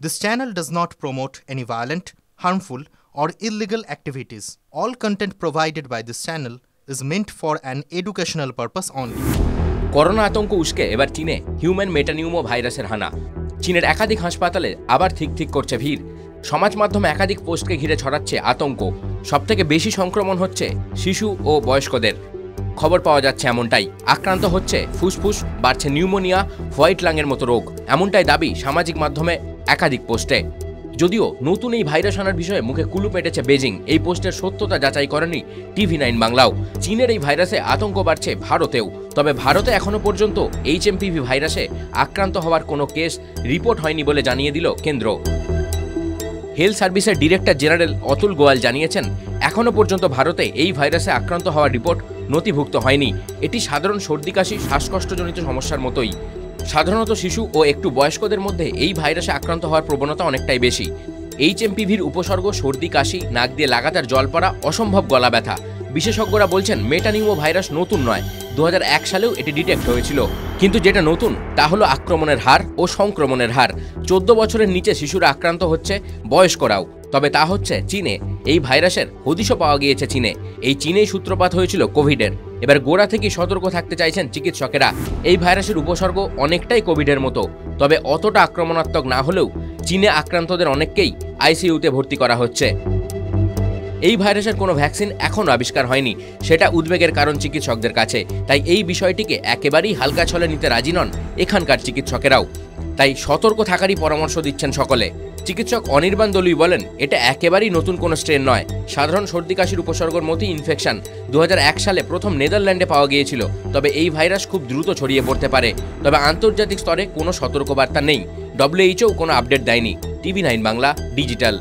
This channel does not promote any violent, harmful, or illegal activities. All content provided by this channel is meant for an educational purpose only. Corona আতঙ্ক উস্কে এবার চীনে human metapneumo ভাইরাসের হানা। চীনের একাধিক হাসপাতালে আবার ঠিক করছে ভিড়। সমাজ মাধ্যমে একাধিক পোস্টকে ঘিরে ছড়াচ্ছে আতঙ্ক। সবথেকে বেশি সংক্রমণ হচ্ছে শিশু ও বয়স্কদের। খবর পাওয়া যাচ্ছে এমনটাই, আক্রান্ত হচ্ছে ফুসফুস, বাড়ছে নিউমোনিয়া, হোয়াইট লাংয়ের মতো রোগ, এমনটাই দাবি সামাজিক মাধ্যমে একাধিক পোস্টে। যদিও নতুন এই ভাইরাস আনার বিষয়ে মুখে কুলু পেটেছে বেজিং, এই পোস্টের সত্যতা যাচাই করেনি TV9 বাংলাও। চীনের এই ভাইরাসে আতঙ্ক বাড়ছে ভারতেও, তবে ভারতে এখনো পর্যন্ত HMPV ভাইরাসে আক্রান্ত হওয়ার কোনো কেস রিপোর্ট হয়নি বলে জানিয়ে দিল কেন্দ্র। হেলথ সার্ভিসের ডিরেক্টর জেনারেল অতুল গোয়াল জানিয়েছেন, এখনো পর্যন্ত ভারতে এই ভাইরাসে আক্রান্ত হওয়ার রিপোর্ট নথিভুক্ত হয়নি। এটি সাধারণ সর্দি কাশি, শ্বাসকষ্টজনিত সমস্যার মতোই। সাধারণত শিশু ও একটু বয়স্কদের মধ্যে এই ভাইরাসে আক্রান্ত হওয়ার প্রবণতা অনেকটাই বেশি। HMPVর উপসর্গ সর্দি কাশি, নাক দিয়ে লাগাতার জল পড়া, অসম্ভব গলা ব্যথা। বিশেষজ্ঞরা বলছেন মেটানিউমো ভাইরাস নতুন নয়, 2001 সালেও এটি ডিটেক্ট হয়েছিল। কিন্তু যেটা নতুন তা হলো আক্রমণের হার ও সংক্রমণের হার। 14 বছরের নিচে শিশুরা আক্রান্ত হচ্ছে, বয়স্করাও। তবে তা হচ্ছে চীনে। এই ভাইরাসের হদিশও পাওয়া গিয়েছে চীনে। এই চীনেই সূত্রপাত হয়েছিল কোভিডের। এবার গোড়া থেকেই সতর্ক থাকতে চাইছেন চিকিৎসকেরা। এই ভাইরাসের উপসর্গ অনেকটাই কোভিডের মতো, তবে অতটা আক্রমণাত্মক না হলেও চীনে আক্রান্তদের অনেককেই ICUতে ভর্তি করা হচ্ছে। এই ভাইরাসের কোনো ভ্যাকসিন এখনও আবিষ্কার হয়নি, সেটা উদ্বেগের কারণ চিকিৎসকদের কাছে। তাই এই বিষয়টিকে একেবারেই হালকা ছলে নিতে রাজি নন এখানকার চিকিৎসকেরাও। তাই সতর্ক থাকারই পরামর্শ দিচ্ছেন সকলে। চিকিৎসক অনির্বাণ দলুই বলেন, এটা একেবারেই নতুন কোনো স্ট্রেন নয়, সাধারণ সর্দি কাশির উপসর্গের মতোই ইনফেকশন। 2001 সালে প্রথম নেদারল্যান্ডে পাওয়া গিয়েছিল। তবে এই ভাইরাস খুব দ্রুত ছড়িয়ে পড়তে পারে। তবে আন্তর্জাতিক স্তরে কোনো সতর্কবার্তা নেই, WHO কোনো আপডেট দেয়নি। TV9 Bangla digital.